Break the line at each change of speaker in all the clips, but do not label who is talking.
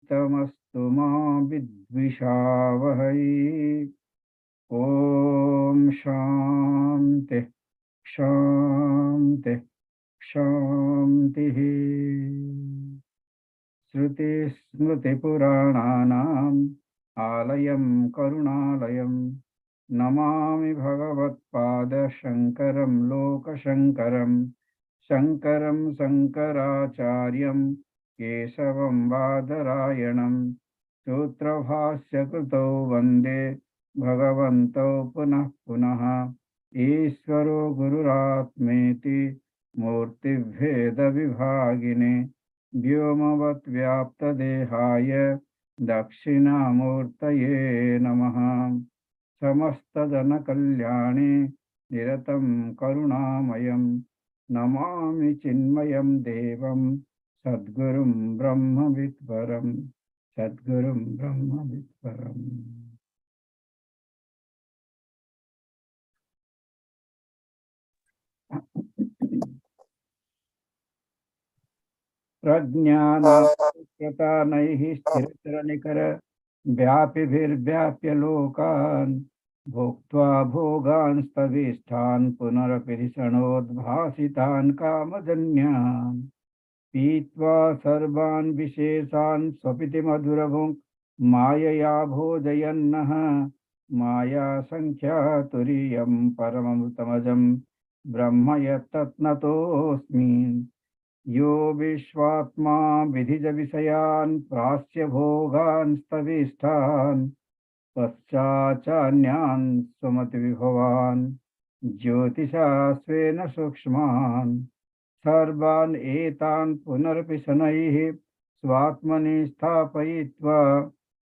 तमस्तु मा विद्विषावहै। ओम शांति शांति शांति। श्रुतिस्मृतिपुराणानाम् आलयं करुणालयं नमामि भगवत्पादशङ्करं लोकशङ्करं। शङ्करं शङ्कराचार्यं केशवं बादरायणं सूत्रभाष्यकृतौ वन्दे भगवन्तौ पुनः पुनः। ईश्वरो गुरुरात्मेति मूर्तिभेदविभागिने व्योमवद्व्याप्तदेहाय दक्षिणामूर्तये नमः। समस्तजनकल्याणे निरतं करुणामयं नमामि चिन्मयं देवं सद्गुरुं ब्रह्मविद्वरं सद्गुरुं ब्रह्मविद्वरम्। प्रज्ञानात्मकृतानैः स्थिरचरनिकर व्यापिभिर्व्याप्य लोकान् भोक्त्वा भोगान् स्तविष्ठान् पुनरपि धिषणोद्भासितान् कामजन्यान् पीत्वा सर्वान् विशेषान् स्वपिति मधुरभुङ् मायया भोजयन्नः माया संख्या तुरीयं परममृतमजं ब्रह्म यत्तत्नतोऽस्मि। यो विश्वात्मा विधिज विषयान् प्रास्य भोगान् स्तविष्ठान् पश्चाचान्यान् सुमति विभवान् ज्योतिषा स्वेन सूक्ष्मान् सर्वान् एतान् पुनरपि शनैः स्वात्मनि स्थापयित्वा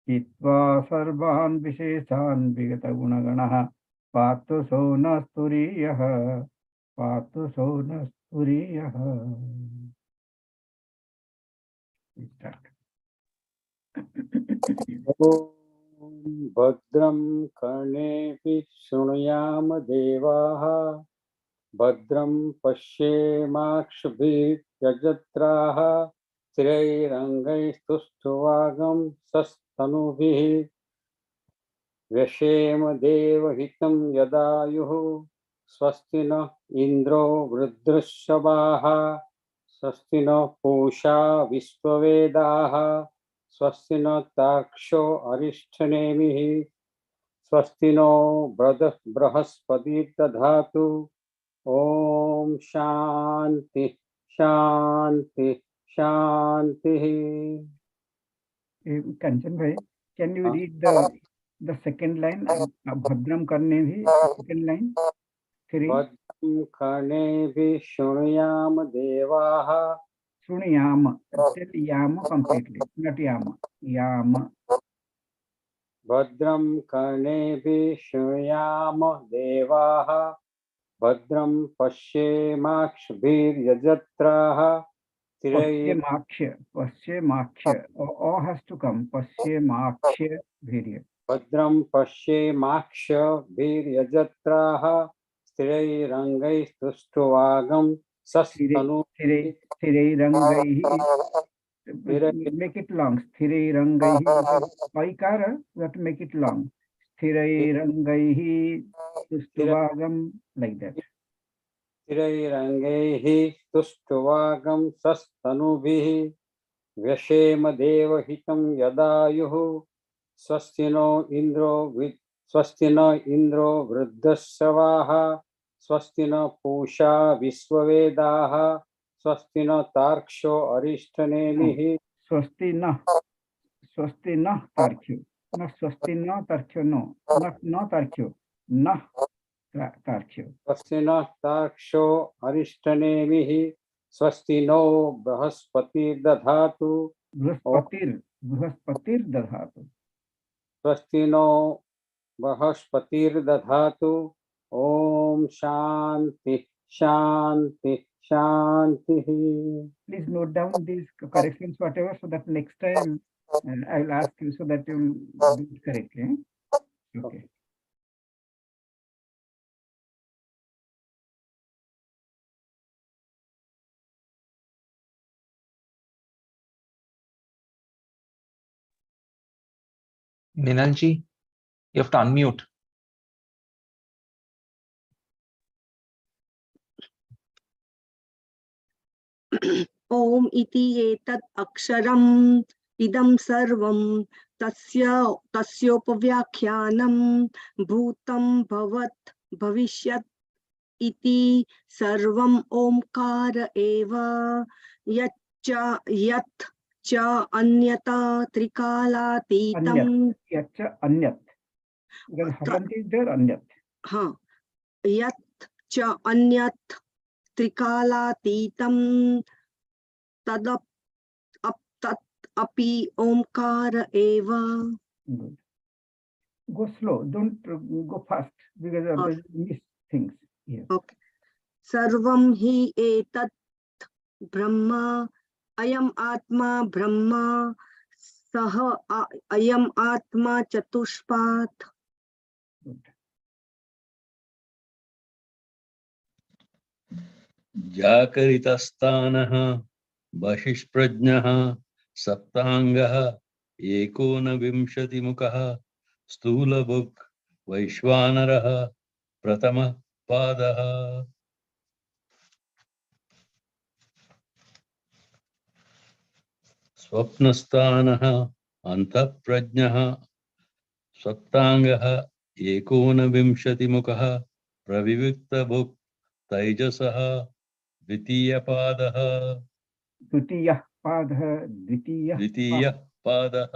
हित्वा सर्वान् विशेषान् विगतगुणगणः पातु सो न स्तुरीयः पातु सो न स्तुरीयः।
भद्रं कर्णेभिः शृणुयाम देवाः भद्रं पश्येमाक्षभिर्यजत्राः स्थिरैरङ्गैस्तुष्टुवागं सस्तनुभिः व्यशेम देवहितं यदायुः स्वस्ति न इन्द्रो वृद्धश्रवाः स्वस्ति न पूषा विश्ववेदाः स्वस्ति न ताक्षो अरिष्ठनेमिः स्वस्ति नो बृहस्पतिर्दधातु। ओम शांति शांति शांति।
Kanchan bhai, can you read the second line? Bhadram karne bhi second line. Three.
भद्रं कर्णेभिः शृणुयाम देवाः
Shruniyama. Tell yama completely, not yama. Yama.
भद्रं कर्णेभिः शृणुयाम देवाः भद्रं पश्येमाक्षभिर्यजत्राः
Paschemaksha. O has to come. Paschemaksha virya.
भद्रं पश्येमाक्षभिर्यजत्राः स्थिरैरङ्गैस्तुष्टुवागं सस्तनुभिः
Thirairangai. Make it long. Thirairangai. Paikara, we have to make it long. Thirairangai. Tustuvagam, like that.
स्थिरैरङ्गैः तुष्टुवागं सस्तनुभिः व्यशेम देवहितं यदायुः स्वस्ति no इन्द्रो वृद्धश्रवाः स्वस्ति न पूषा विश्ववेदाः स्वस्ति न तार्क्ष्यो अरिष्ठनेमिः
स्वस्ति न तार्क्ष्यो न स्वस्ति न तार्क्ष्यो नो न तार्क्ष्यो न तार्क्ष्यो
स्वस्ति न तार्क्ष्यो अरिष्ठनेमिः स्वस्ति नो बृहस्पतिर्दधातु
बृहस्पतिर्दधातु
स्वस्ति नो बृहस्पतिर्दधातु। ओम शांति शांति शांति।
Please note down these corrections whatever so that next time I will ask you so that you will do it correctly. Okay.
Minalji, you have to unmute.
Om iti etat aksharam idam sarvam tasyopavyakyanam bhutam bhavat bhavishyat iti sarvam omkara eva yat cha anyata trikalatītam.
Yacha anyat. Because halant is there, anyat.
Yat cha anyat trikalatītam tadap tat api omkara eva.
Good. Go slow, don't go fast because of the miss things here.
Okay. Sarvam hi etat brahma ayam atma brahma saha ayam atma chatushpat.
Good.
जाकरितस्थानः बहिष्प्रज्ञः सप्ताङ्गः एकोनविंशतिमुखः स्थूलभुक् वैश्वानरः प्रथमः पादः स्वप्नस्थानः अन्तःप्रज्ञः सप्ताङ्गः एकोनविंशतिमुखः प्रविविक्तभुक् तैजसः द्वितीयपादः
द्वितीयः
पादः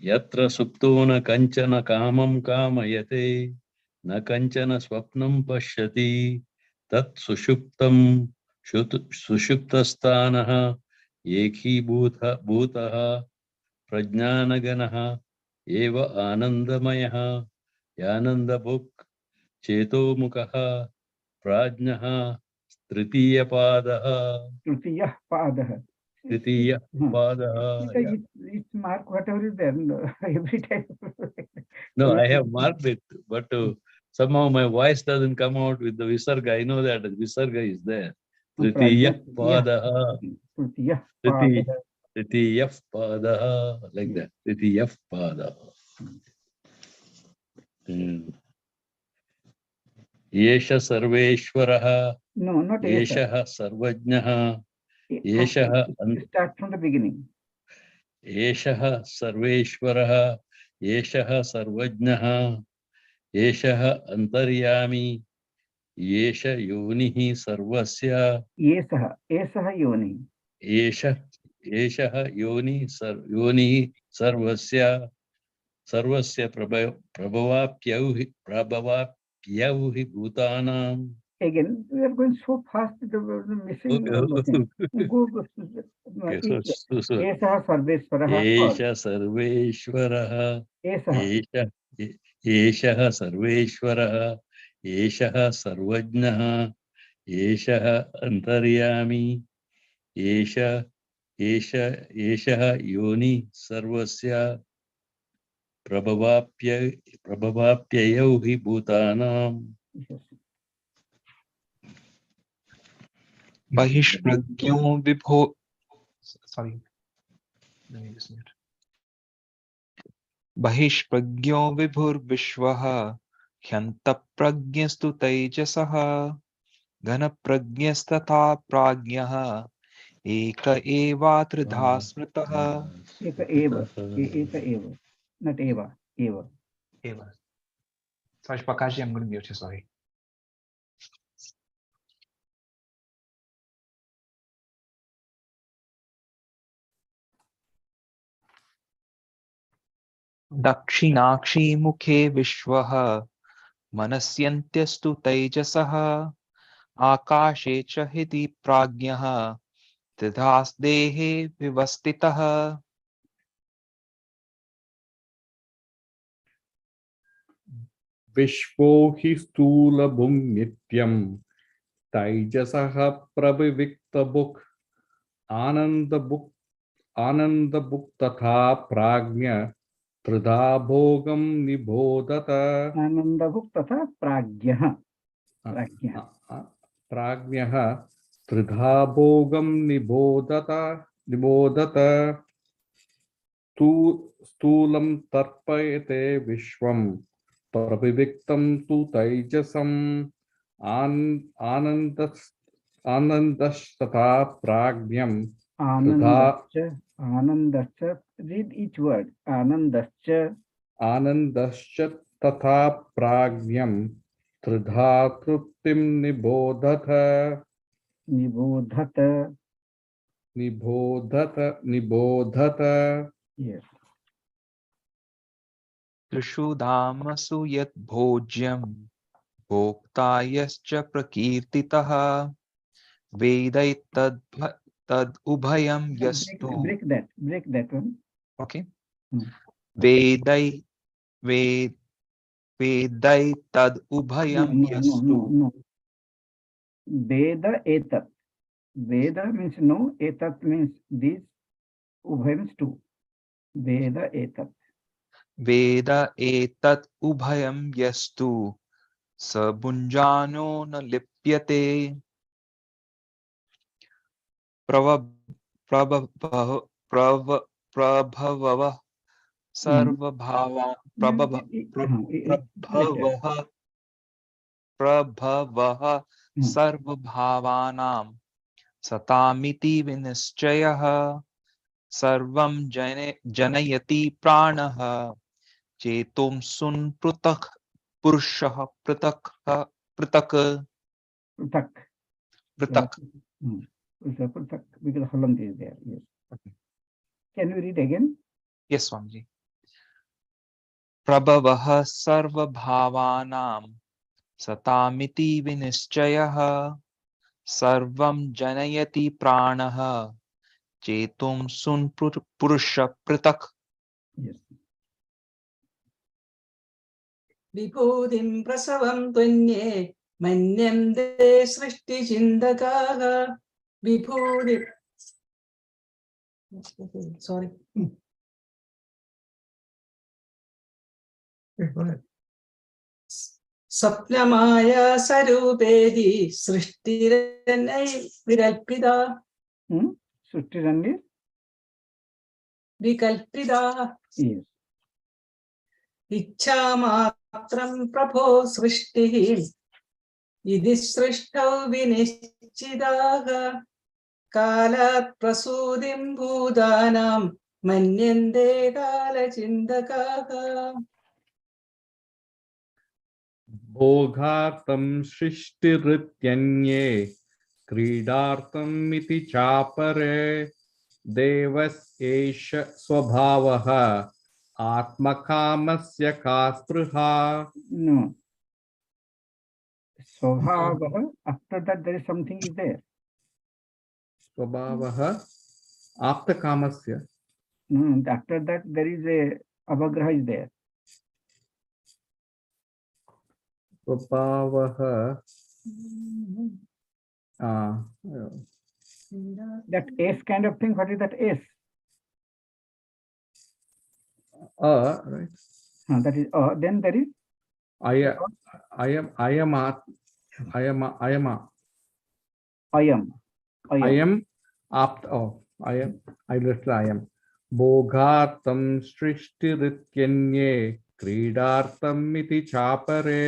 यत्र सुप्तो न कंचन कामं कामयते न कंचन स्वप्नं पश्यति तत् सुषुप्तं सुषुप्तस्थानः एकीभूतः प्रज्ञानगणः एव आनन्दमयः यानन्दभुक् चेतोमुखः प्राज्ञः तृतीयपादः
It's mark whatever is there every time.
No, I have marked it, but somehow my voice doesn't come out with the visarga. I know that visarga is there. Tritiya padaha. Tritiya padaha. Like that. Tritiya padaha. Yesha sarveshwaraha.
No, not
Yesha sarvajnaha. Yesha.
Start from the beginning.
Yesha sarveshwaraha. Yesha sarvajnaha. Yesha antaryami. येष योनिः सर्वस्य
एषः योनिः
एषः योनिः सर्वस्य प्रभवाप्यौ हि भूतानाम्.
Again, we are going so fast, missing all the things. Go. एषः सर्वेश्वरः.
एषः सर्वेश्वरः. एषः सर्वेश्वरः. एषः सर्वज्ञः. एषः अन्तर्यामी. एषः योनि सर्वस्य प्रभवाप्ययौ हि भूतानाम्.
बहिष्प्रज्ञो विभो. Sorry. Let me just mute. बहिष्प्रज्ञो विभुर्विश्वः ह्यन्तःप्रज्ञस्तु तैजसः घनप्रज्ञस्तथा प्राज्ञः एक एवात्रिधा स्मृतः.
एक एव, not eva, eva.
Sorry, Prakashji, I'm going to mute you, sorry. दक्षिणाक्षी मुखे विश्वः मनस्यन्त्यस्तु तैजसः आकाशे च हृदि प्राज्ञः त्रिधास्देहे विवस्थितः.
विश्वो हि स्थूलभुं नित्यं तैजसः प्रविविक्तभुक् आनन्दभुक् तथा प्राज्ञ त्रिधा भोगं निबोधत.
आनन्दभुक् तथा प्राज्ञः.
प्राज्ञः त्रिधा भोगं निबोधत. स्थूलं तर्पयते विश्वं प्रविविक्तं तु तैजसम् आनन्दस्तथा प्राज्ञं तथा
Anandascha. Read each word. Anandascha.
आनन्दश्च तथा प्राज्ञं त्रिधा तृप्तिं निबोधत
Nibodhata.
निबोधत
Yes.
त्रिषु धामसु यत् भोज्यं भोक्ता यश्च प्रकीर्तितः वेदैस्तद् तद् उभयं यस्तु
Break that one.
okay
Hmm.
वेदै वे वेदैस्तद् उभयं यस्तु
No. Veda etat. Veda means no. Etat means this. Ubhay means two. Veda etat.
वेद एतत् उभयं यस्तु स भुञ्जानो न लिप्यते प्रभवः सर्वभावा प्रभवः सर्वभावानां सतामिति विनिश्चयः सर्वं जनयति प्राणः चेतोंसुन् पृथक् पुरुषः पृथक्
Because Halant is there. Yes.
Okay.
Can you read again?
Yes, Swamiji. प्रभवः सर्वभावानां सतामिति विनिश्चयः सर्वं जनयति प्राणः चेतोंसुन् पुरुष पृथक्
Yes.
विभूतिं प्रसवं त्वन्ये मन्यन्ते सृष्टिचिन्तकाः विभूति sorry स्वप्नमाया स्वरूपेति सृष्टिरन्नै विकल्पिता
Srishtirani?
विकल्पिता
Yes.
इच्छामात्रं प्रभो सृष्टिः इति सृष्टौ विनिश्चिताः कालात् प्रसूतिं भूतानां मन्यन्ते कालचिन्तकाः
भोगार्थं सृष्टिरित्यन्ये क्रीडार्थम् इति चापरे देवस्यैष स्वभावः आत्मकामस्य का स्पृहा
No. Swabhavah. After that, there is something is there.
स्वभावः आप्तकामस्य
No. After that, there is a avagraha is there.
स्वभावः
That S kind of thing. What is that S?
right.
That is then there is
I am apt I literally I am भोगार्थं सृष्टिरित्यन्ये क्रीडार्थम् इति चापरे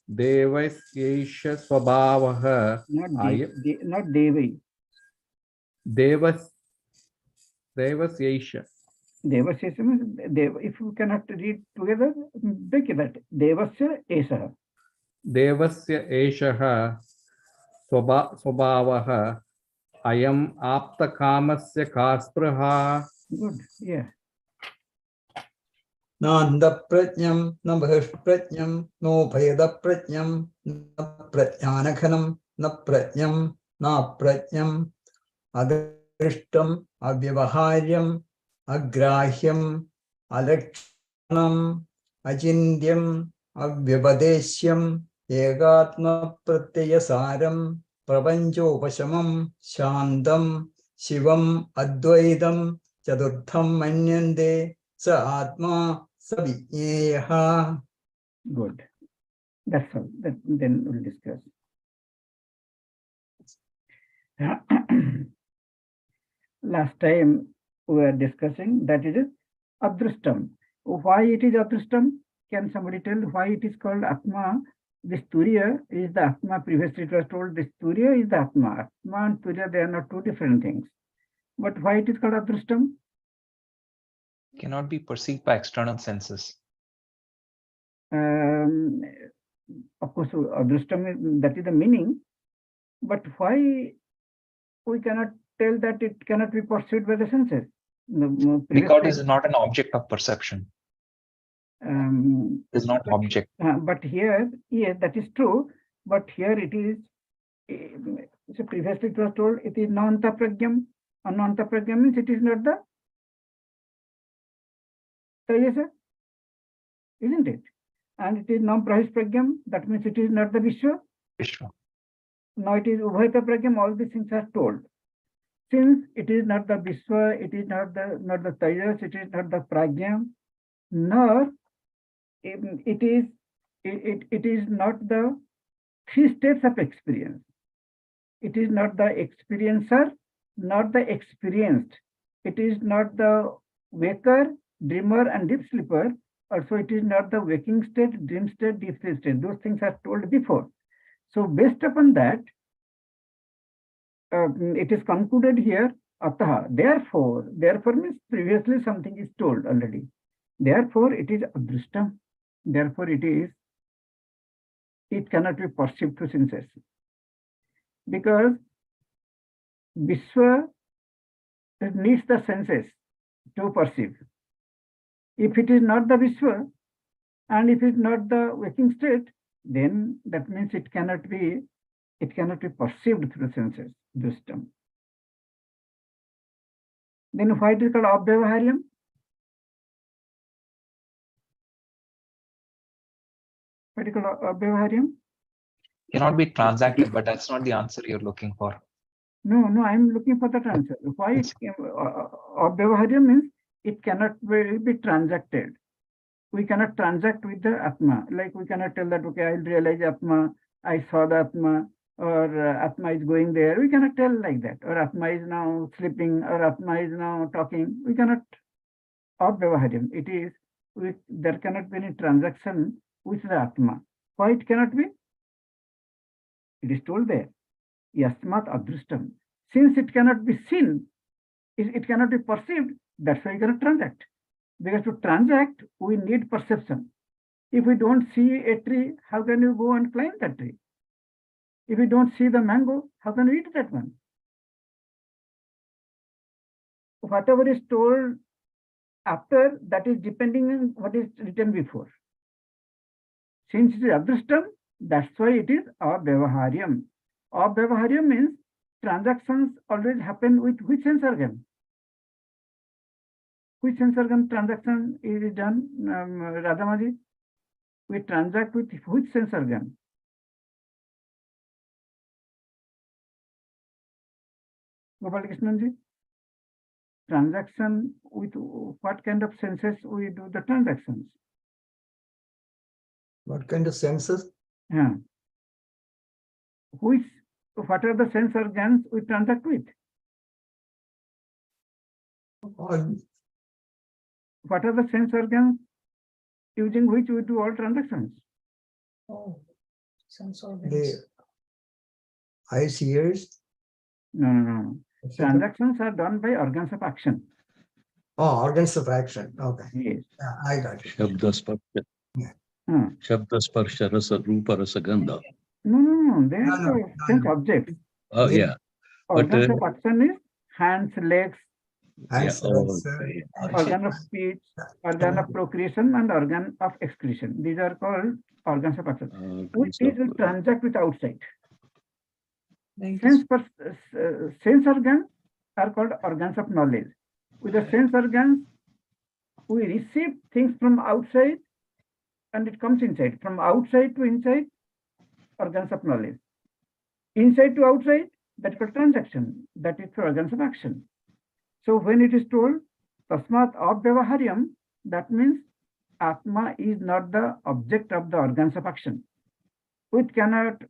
देवस्यैष स्वभावः
not Devi.
देवस्यैष
Devasya means if you cannot read together, break that. Devasya esha.
देवस्य एषः स्वभावः अयम् आप्तकामस्य का स्पृहा
Good. Yeah.
नान्दप्रज्ञं न बहिष्प्रज्ञं नोभयदप्रज्ञं न प्रज्ञानघनं न प्रज्ञं नाप्रज्ञम् अदृष्टम् अव्यवहार्यम् अग्राह्यम् अलक्षणम् अचिन्त्यम् अव्यपदेश्यम् एकात्मप्रत्ययसारम् प्रपञ्चोपशमम् शान्तम् शिवम् अद्वैतम् चतुर्थम् मन्यन्ते स आत्मा स विज्ञेयः.
Good. That's all. Then we'll discuss. Last time we were discussing that is Adrustam. Why it is Adrustam? Can somebody tell why it is called Atma? This Turiya is the Atma. Previously it was told this Turiya is the Atma. Atma and Turiya, they are not two different things. But why it is called Adrustam?
Cannot be perceived by external senses.
Of course, Adrustam, that is the meaning. But why we cannot tell that it cannot be perceived by the senses?
Because it is not an object of perception. It is not object.
But here, yes, that is true. But here it is, so previously it was told it is non-anta pragyam. Non-anta pragyam means it is not the Tayasa, isn't it? And it is non-prahis pragyam, that means it is not the Vishwa.
Vishwa.
Now it is Ubhayata pragyam, all these things are told. Since it is not the Vishwa, it is not the Tajas, it is not the pragyam, nor it is not the three states of experience. It is not the experiencer, not the experienced. It is not the waker, dreamer, and deep sleeper. Also, it is not the waking state, dream state, deep sleep state. Those things are told before. So, based upon that, it is concluded here, Ataha. Therefore means previously something is told already. Therefore, it is Adrishtam. Therefore, it cannot be perceived through senses. Because Vishwa needs the senses to perceive. If it is not the Vishwa, and if it is not the waking state, then that means it cannot be perceived through senses, Drishtam. Then why it is called Abhyavaharyam? Why it is called Abhyavaharyam?
Cannot be transacted, but that's not the answer you're looking for.
No, I'm looking for that answer. Why Abhyavaharyam means it cannot be transacted. We cannot transact with the Atma. Like we cannot tell that, okay, I realize Atma, I saw the Atma, or Atma is going there. We cannot tell like that. Or Atma is now sleeping, or Atma is now talking. We cannot. Abhyavaharyam. It is, there cannot be any transaction with the Atma. Why it cannot be? It is told there. Yasmat adrishtam. Since it cannot be seen, it cannot be perceived, that's why you cannot transact. Because to transact, we need perception. If we don't see a tree, how can you go and climb that tree? If we don't see the mango, how can we eat that one? Whatever is told after, that is depending on what is written before. Since it is adrishtam, that's why it is abhyavaharyam. Abhyavaharyam means transactions always happen with which sense organ? Which sense organ transaction is done, Radhamaji? We transact with which sense organ? Gopal Krishnanji? Transaction with what kind of senses we do the transactions?
What kind of senses?
Yeah. What are the sense organs we transact with? What are the sense organs using which we do all transactions?
Oh, sense organs.
The eyes, ears.
No. Transactions are done by organs of action.
Oh, organs of action. Okay.
Yes.
Yeah, I got it.
Shabda sparsha. Shabda sparsha rasa rupa rasa gandha.
No. They are
No.
sense objects.
Oh, yeah.
Organs
But,
of action is hands, legs,
Hands, legs,
organ of speech, organ of procreation, and organ of excretion. These are called organs of action. Which these will transact with outside. Sense organs are called organs of knowledge. With the sense organs, we receive things from outside and it comes inside. From outside to inside, organs of knowledge. Inside to outside, that's called transaction. That is for organs of action. So when it is told, Tasmat Abhyavaharyam, that means Atma is not the object of the organs of action. We cannot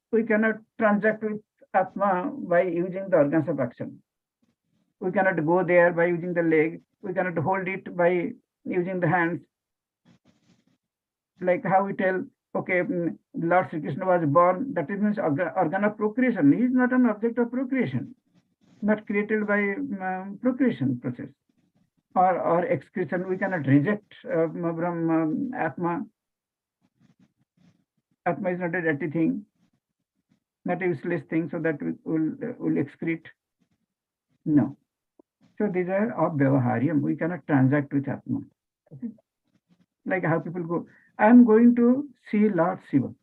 transact with Atma by using the organs of action. We cannot go there by using the leg. We cannot hold it by using the hands. Like how we tell, okay, Lord Sri Krishna was born, that means organ of procreation. He is not an object of procreation, not created by procreation process. Or excretion, we cannot reject from Atma. Atma is not a dirty thing, not a useless thing, so that we will excrete. No. So these are of Vyavaharyam. We cannot transact with Atma. Okay? Like how people go, I am going to see Lord Shiva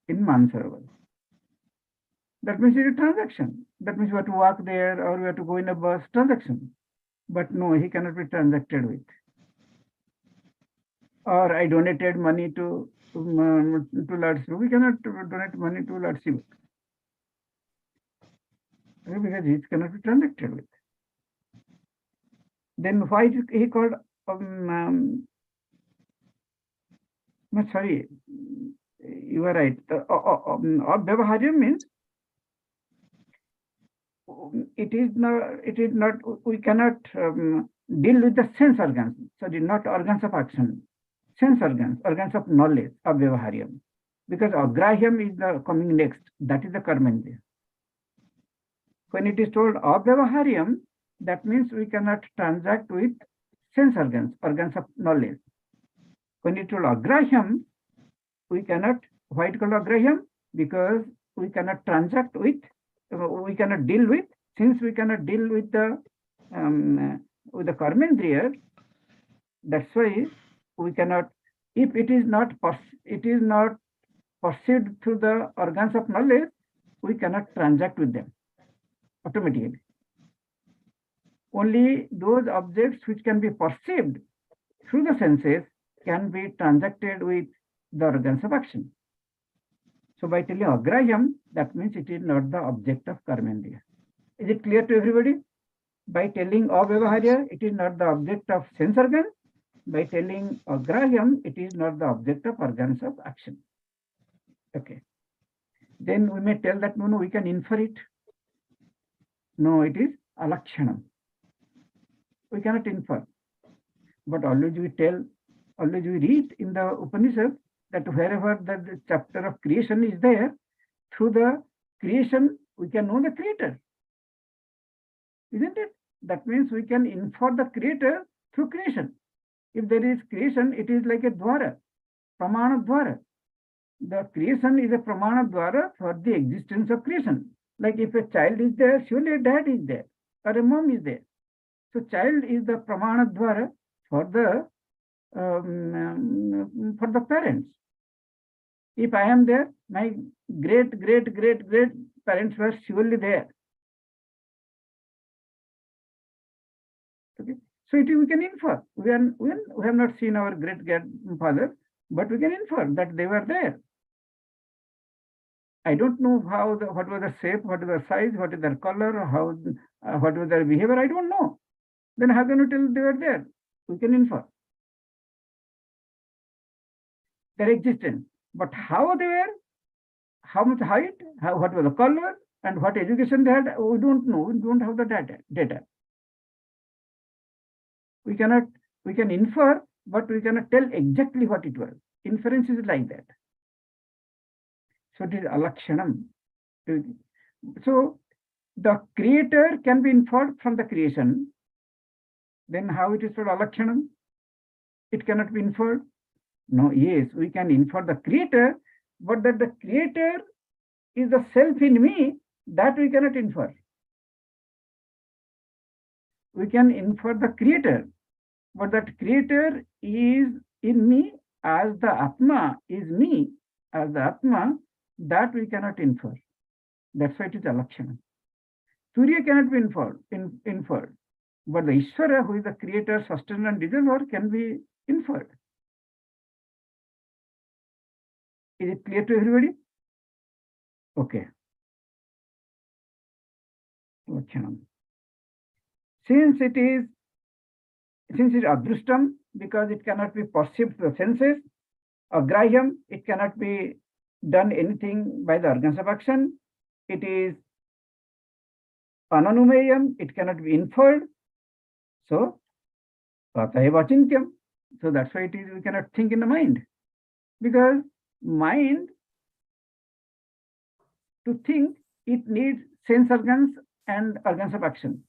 in Mansarovar. That means it's a transaction. That means we have to walk there or we have to go in a bus, transaction. But no, he cannot be transacted with. Or I donated money to Lord Shiva. We cannot donate money to Lord Shiva. Because he cannot be transacted with. Then why is he called no, sorry, you are right. Vyavaharyam means it is not, we cannot deal with the sense organs, sorry, not organs of action, sense organs of knowledge of Vyavaharyam. Because Agrahyam is the coming next, that is the Karmendriya. When it is told of Vyavaharyam, that means we cannot transact with sense organs of knowledge. When it is told Agrahyam, we cannot, why it called Agrahyam? Because we cannot transact with, we cannot deal with, since we cannot deal with the Karmendriya, that's why we cannot, if it is not perceived through the organs of knowledge, we cannot transact with them automatically. Only those objects which can be perceived through the senses can be transacted with the organs of action. So by telling Agrahyam, that means it is not the object of Karmendriya. Is it clear to everybody? By telling Avyavaharya, it is not the object of sense organ. By telling Agrahyam, it is not the object of organs of action. Okay. Then we may tell that, no, we can infer it. No, it is alakshanam. We cannot infer. But always we read in the Upanishad that wherever the chapter of creation is there, through the creation, we can know the creator. Isn't it? That means we can infer the creator through creation. If there is creation, it is like a dwara, pramana dwara. The creation is a pramana dwara for the existence of creation. Like if a child is there, surely a dad is there, or a mom is there. So child is the pramana dwara for the parents. If I am there, my great parents were surely there. Okay. So we can infer. We have not seen our great grandfather, but we can infer that they were there. I don't know what was the shape, what was the size, what is their color, what was their behavior. I don't know. Then how can you tell they were there? We can infer their existence. But how they were, how much height, what was the color, and what education they had, we don't know. We don't have the data. We can infer, but we cannot tell exactly what it was. Inference is like that. So it is alakshanam. So the creator can be inferred from the creation. Then how it is called alakshanam? It cannot be inferred. No, yes, we can infer the creator, but that the creator is the self in me, that we cannot infer. We can infer the creator, but that creator is in me as the Atma is me as the Atma, that we cannot infer. That's why it is alakshanam. Surya cannot be inferred, but the Ishvara, who is the creator, sustainer, and dissolver, can be inferred. Is it clear to everybody? Okay. Since it is adrustam, because it cannot be perceived through the senses, agrahyam, it cannot be done anything by the organs of action. It is ananumeyam, it cannot be inferred. So Atayeva chintyam. So that's why it is we cannot think in the mind. Because mind, to think, it needs sense organs and organs of action.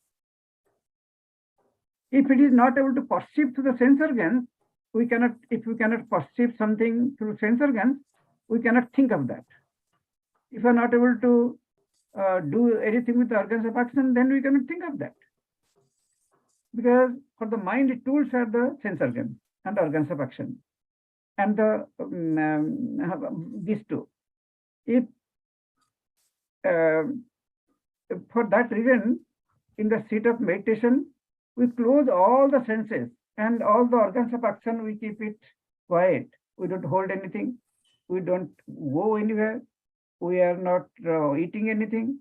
If it is not able to perceive through the sense organs, if we cannot perceive something through sense organs, we cannot think of that. If we are not able to do anything with the organs of action, then we cannot think of that. Because for the mind, the tools are the sense organs and organs of action. And these two. If for that reason, in the seat of meditation, we close all the senses and all the organs of action, we keep it quiet. We don't hold anything. We don't go anywhere. We are not eating anything.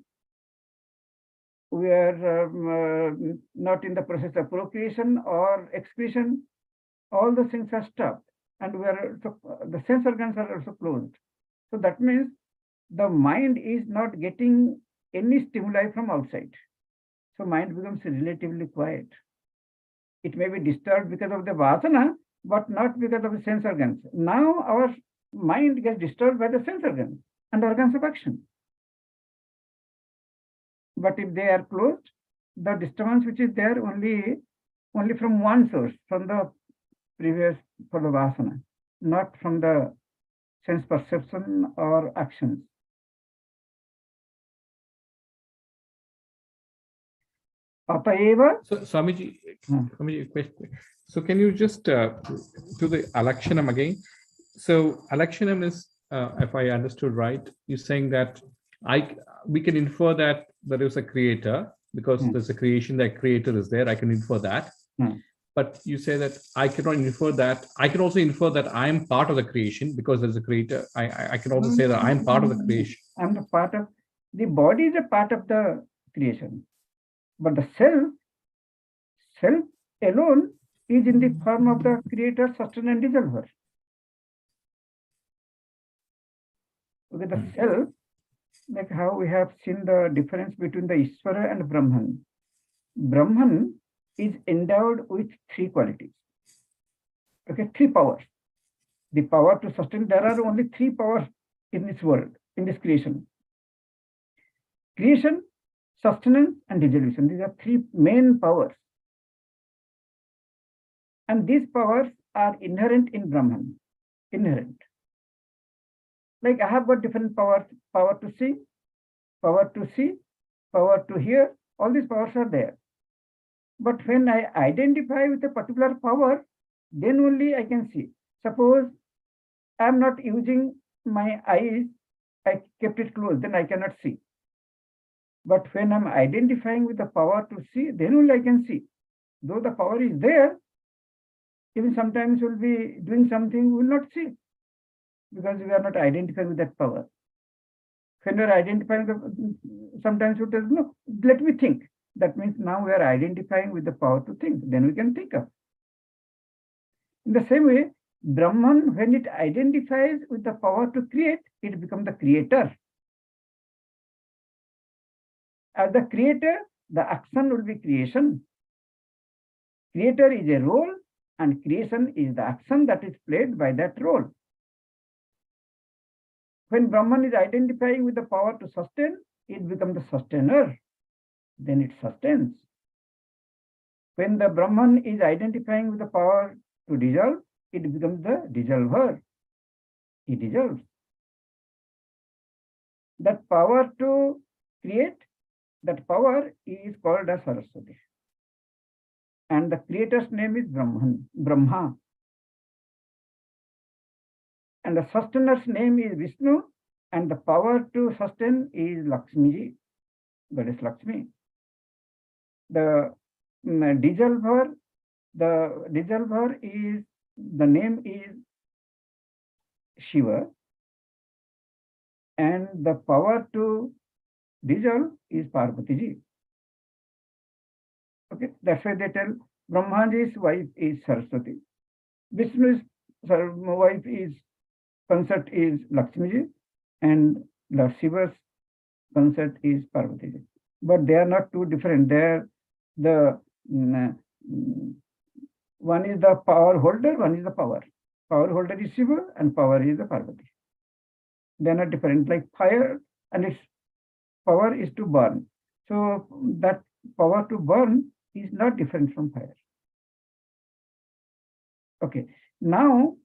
We are not in the process of procreation or excretion. All the things are stopped, and we are the sense organs are also closed. So that means the mind is not getting any stimuli from outside. So mind becomes relatively quiet. It may be disturbed because of the vasana, but not because of the sense organs. Now our mind gets disturbed by the sense organs and organs of action. But if they are closed, the disturbance which is there only from one source, from the previous, for the vasana, not from the sense perception or actions. Atayeva.
So, Swamiji,
Hmm.
Swamiji, question. So, can you just do the alakshanam again? So, alakshanam is, if I understood right, you're saying that we can infer that there is a creator because there's a creation, that creator is there. I can infer that. But you say that I cannot infer that. I can also infer that I am part of the creation because there's a creator. I can also say that I am part of the creation.
I'm the part of the body is a part of the creation, but the self alone is in the form of the creator, sustainer, and dissolver. Okay, the self, like how we have seen the difference between the Ishvara and Brahman. Brahman is endowed with three qualities. Okay, three powers. The power to sustain, there are only three powers in this world, in this creation. Creation, sustenance, and dissolution. These are three main powers. And these powers are inherent in Brahman. Inherent. Like I have got different powers, power to see, power to hear, all these powers are there. But when I identify with a particular power, then only I can see. Suppose I am not using my eyes, I kept it closed, then I cannot see. But when I'm identifying with the power to see, then only I can see. Though the power is there, even sometimes we'll be doing something we will not see, because we are not identifying with that power. When we are identifying, sometimes we tell, no, let me think. That means now we are identifying with the power to think, then we can think of. In the same way, Brahman, when it identifies with the power to create, it becomes the creator. As the creator, the action will be creation. Creator is a role, and creation is the action that is played by that role. When Brahman is identifying with the power to sustain, it becomes the sustainer. Then it sustains. When the Brahman is identifying with the power to dissolve, it becomes the dissolver. He dissolves. That power to create, that power is called as Saraswati. And the creator's name is Brahma. And the sustainer's name is Vishnu, and the power to sustain is Lakshmi, Goddess Lakshmi. The dissolver is, the name is Shiva, and the power to dissolve is Parvati ji. Okay, that's why they tell Brahmaji's wife is Saraswati. Vishnu's wife is consort is Lakshmi ji, and Lord Shiva's consort is Parvati ji. But they are not too different. They are the One is the power holder, one is the power. Power holder is Shiva and power is the Parvati. They are not different, like fire and its power is to burn. So that power to burn is not different from fire. Okay, now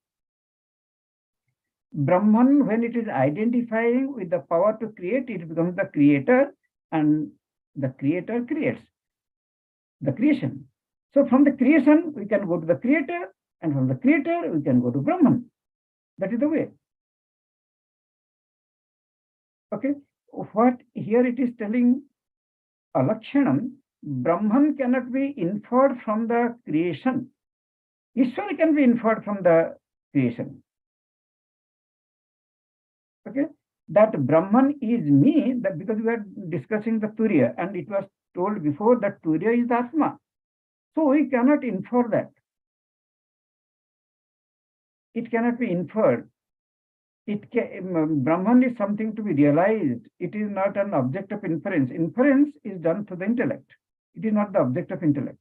Brahman, when it is identifying with the power to create, it becomes the creator, and the creator creates the creation. So from the creation, we can go to the creator, and from the creator, we can go to Brahman. That is the way. Okay, what here it is telling Alakshanam, Brahman cannot be inferred from the creation. Ishvara can be inferred from the creation. Okay, that Brahman is me, that because we are discussing the Turiya, and it was told before that Turiya is the Atma. So we cannot infer that. It cannot be inferred. Brahman is something to be realized. It is not an object of inference. Inference is done through the intellect. It is not the object of intellect.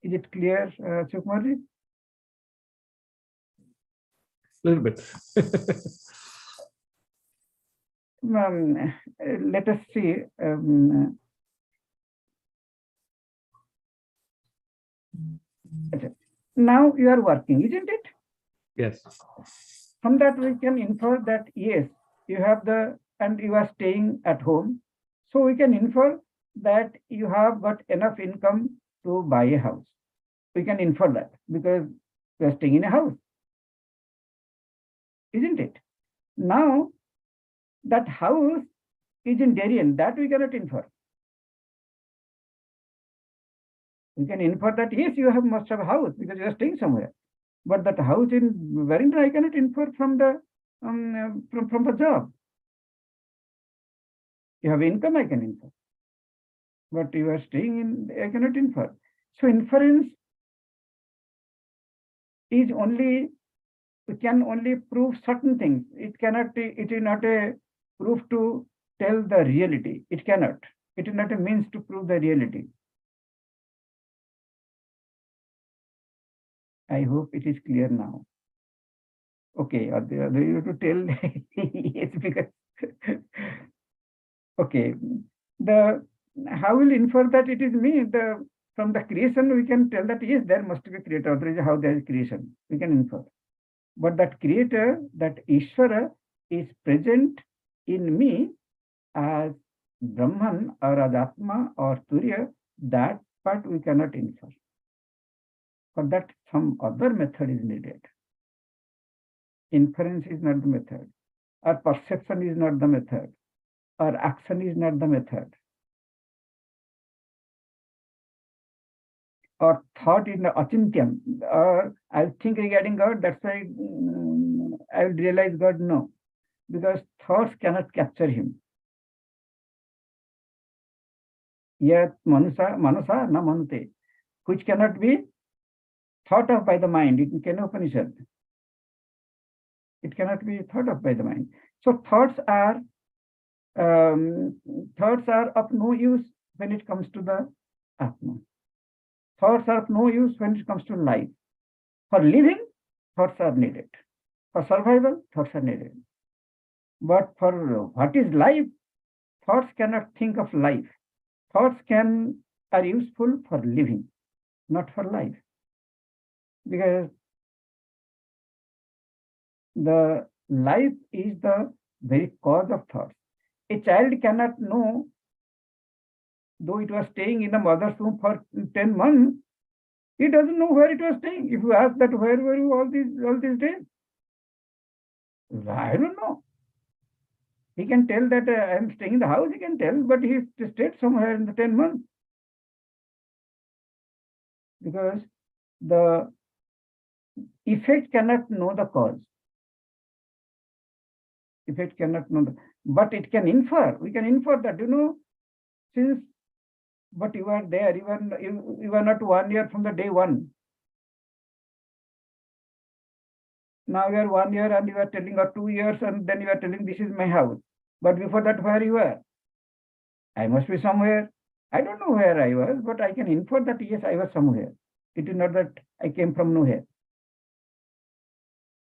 Is it clear, Sukumarji?
Little bit.
Let us see. Now you are working, isn't it?
Yes.
From that we can infer that yes, you have and you are staying at home. So we can infer that you have got enough income to buy a house. We can infer that because you are staying in a house, isn't it? Now that house is in Darien, that we cannot infer. We can infer that yes, you must have a house because you are staying somewhere. But that house in Warrington, I cannot infer from the from the job. You have income, I can infer. But you are staying in, I cannot infer. So inference is only, we can only prove certain things. It is not a proof to tell the reality. It cannot. It is not a means to prove the reality. I hope it is clear now. Okay, you have to tell yes, because okay. How will infer that it is me? From the creation, we can tell that yes, there must be a creator. Otherwise, how there is creation? We can infer. But that creator, that Ishvara, is present in me as Brahman or as Atma or Turiya. That part we cannot infer. For that, some other method is needed. Inference is not the method, or perception is not the method, or action is not the method, or thought is not achintyam, or I'll think regarding God, that's why I will realize God. No, because thoughts cannot capture him. Yet manasa na manute, which cannot be thought of by the mind. It cannot Upanishad. It cannot be thought of by the mind. So thoughts are of no use when it comes to the Atma. Thoughts are of no use when it comes to life. For living, thoughts are needed. For survival, thoughts are needed. But for what is life, thoughts cannot think of life. Thoughts are useful for living, not for life. Because the life is the very cause of thoughts. A child cannot know, though it was staying in the mother's womb for 10 months, he doesn't know where it was staying. If you ask that, where were you all these days? I don't know. He can tell that I am staying in the house, he can tell, but he stayed somewhere in the 10 months. Because the effect cannot know the cause. Effect cannot know but it can infer. We can infer that, but you are there, you are not 1 year from the day one. Now you are 1 year and you are telling, or 2 years, and then you are telling this is my house. But before that, where you were? I must be somewhere. I don't know where I was, but I can infer that yes, I was somewhere. It is not that I came from nowhere.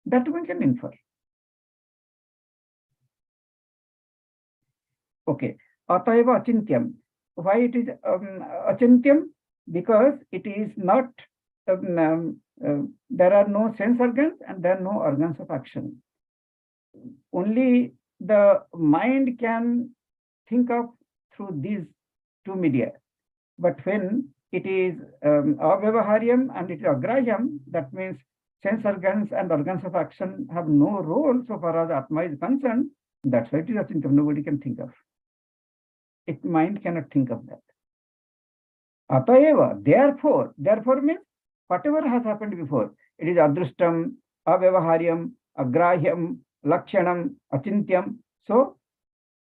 That one can infer. Okay. Ataiva achintyam. Why it is achintyam? Because it is not, there are no sense organs and there are no organs of action. Only the mind can think of through these two media. But when it is avyavaharyam and it is agrahyam, that means sense organs and organs of action have no role so far as Atma is concerned. That's why it is achintyam. Nobody can think of. It mind cannot think of that. Atayeva, therefore means whatever has happened before. It is adrustam, avyavaharyam, agrahyam, lakshanam, achintyam. So,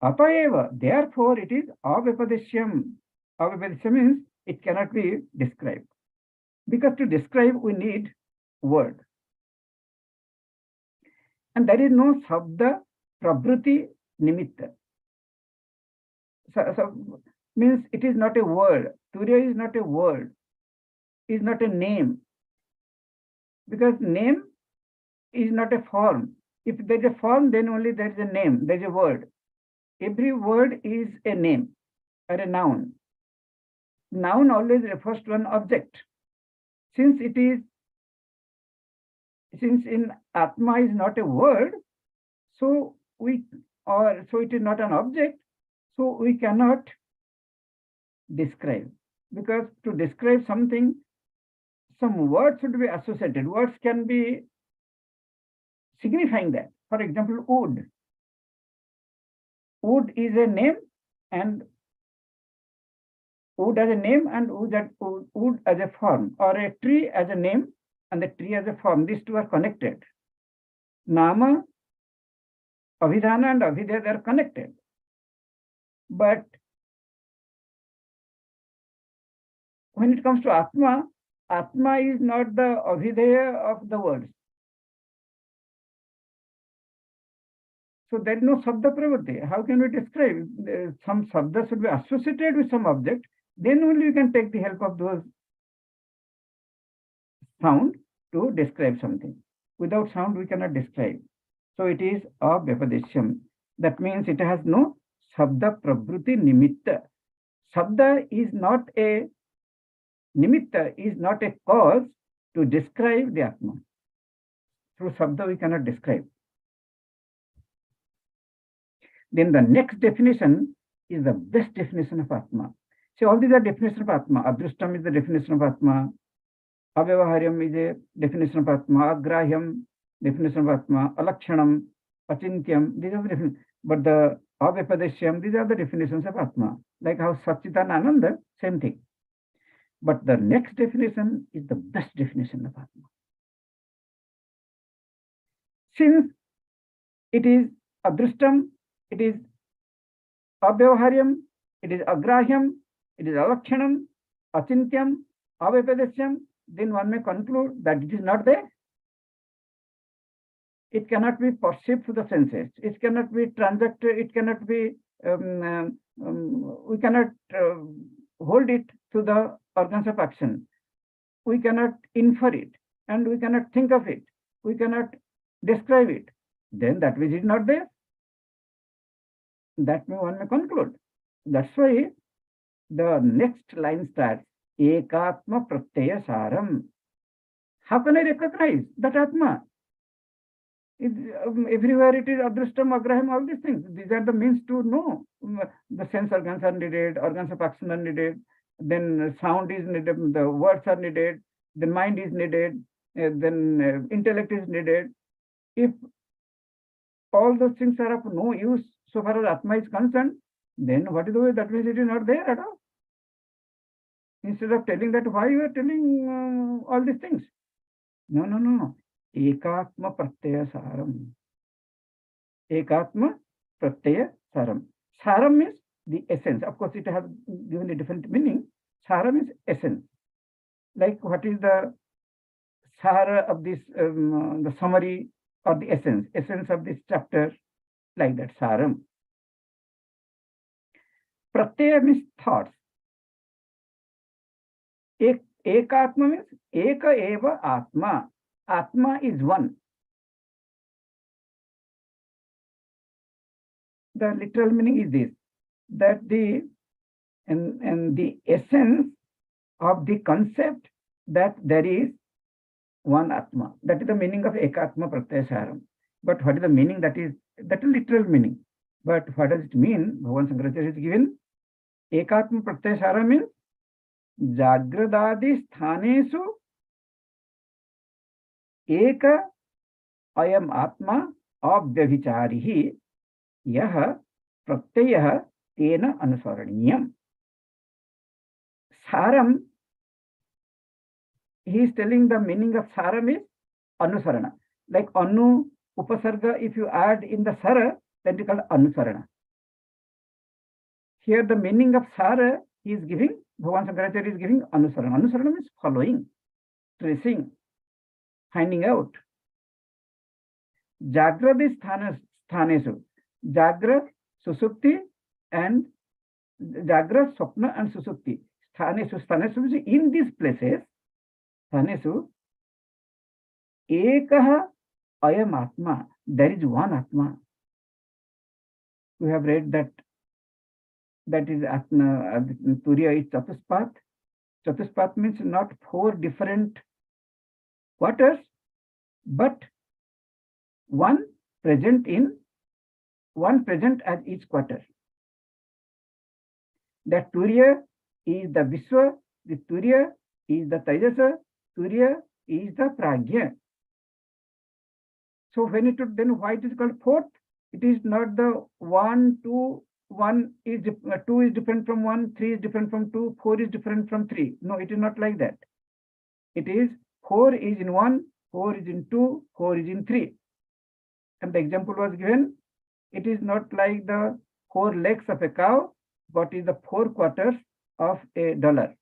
atayeva, therefore it is avyapadeshyam. Avyapadeshyam means it cannot be described. Because to describe we need word. And there is no sabda prabhuti nimitta. So means it is not a word. Turiya is not a word. Is not a name. Because name is not a form. If there is a form, then only there is a name, there is a word. Every word is a name or a noun. Noun always refers to an object. Since in Atma is not a word, so it is not an object, so we cannot describe. Because to describe something, some words should be associated. Words can be signifying that. For example, wood. Wood is a name, and wood as a name and wood as a form, or a tree as a name and the tree as a form. These two are connected. Nama, Abhidhana and Abhidheya, they are connected. But when it comes to Atma, Atma is not the Abhidheya of the words. So there is no Sabda Pravritti. How can we describe? Some Sabda should be associated with some object. Then only you can take the help of those sound to describe something. Without sound, we cannot describe. So it is avyapadeshyam. That means it has no Sabda Prabhuti Nimitta. Sabda is not a Nimitta, is not a cause to describe the Atma. Through Sabda, we cannot describe. Then the next definition is the best definition of Atma. So all these are definitions of Atma. Adrustam is the definition of Atma. Avyavaharyam is a definition of Atma. Agrahyam, definition of Atma. Alakshanam, Achintyam, these are the definitions. But the Avyapadeshyam, these are the definitions of Atma. Like how Satchitananda, same thing. But the next definition is the best definition of Atma. Since it is Adrustam, it is Avyavaharyam, it is Agrahyam, it is Alakshanam, Achintyam, Avyapadeshyam, then one may conclude that it is not there. It cannot be perceived through the senses. It cannot be transacted. It cannot be, we cannot hold it to the organs of action. We cannot infer it and we cannot think of it. We cannot describe it. Then that which is not there. That one may conclude. That's why the next line starts, Ekatma Pratyaya Saram. How can I recognize that Atma? Everywhere it is Adrustam, Agraham, all these things. These are the means to know. The sense organs are needed, organs of action are needed, then sound is needed, the words are needed, then mind is needed, then intellect is needed. If all those things are of no use so far as Atma is concerned, then what is the way? That means it is not there at all. Instead of telling that, why you are telling all these things? No. Ekatma Pratyaya Saram. Ekatma Pratyaya Saram. Saram means the essence. Of course, it has given a different meaning. Saram is essence. Like what is the sara of this, the summary or the essence of this chapter, like that, Saram. Pratyaya means thoughts. Ekatma means Eka eva Atma. Atma is one. The literal meaning is this, that the essence of the concept that there is one Atma. That is the meaning of Ekatma Pratyasharam. But what is the meaning? That is literal meaning. But what does it mean? Bhagavan Shankaracharya is given Ekatma Pratyasharam means Jagradadi Sthanesu Eka Ayam Atma Abhyabhicharihi Yaha Pratyayah Tena Anusaraniyam. Saram, he is telling the meaning of Saram is Anusarana. Like Anu, Upasarga, if you add in the Sara, then it is called Anusarana. Here the meaning of Sara he is giving, Bhagavan Shankaracharya is giving Anusarana. Anusarana means following, tracing, finding out. Jagradi Sthanesu. Jagra, Susupti, and Jagra, Swapna, and Susupti. Sthanesu, in these places, Sthanesu, Ekaha Ayam Atma, there is one Atma. We have read that is Atma, Turiya is Chatuspat. Chatuspat means not 4 different quarters, but one present at each quarter. That Turiya is the Vishwa, the Turiya is the Taijasa, Turiya is the Pragya. So when it would, then why it is called fourth? It is not the 1, 2, 1 is 2 is different from 1, 3 is different from 2, 4 is different from 3. No, it is not like that. It is 4 is in 1, 4 is in 2, 4 is in 3. And the example was given. It is not like the 4 legs of a cow, but is the 4 quarters of a dollar.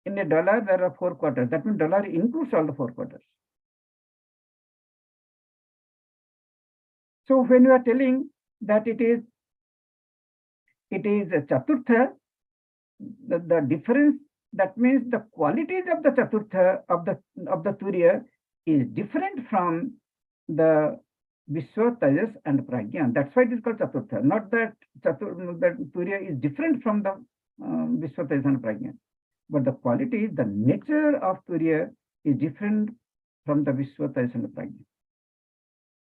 In a dollar, there are 4 quarters. That means dollar includes all the 4 quarters. So when you are telling that it is a Chaturtha, the difference, that means the qualities of the Chaturtha of the Turiya is different from the Vishwa, Tajas, and Pragya. That's why it is called Chaturtha. Not that Turiya is different from the Vishwa, Tajas, and Pragya. But the quality, the nature of Turiya is different from the Vishwa, Tajas, and Pragya.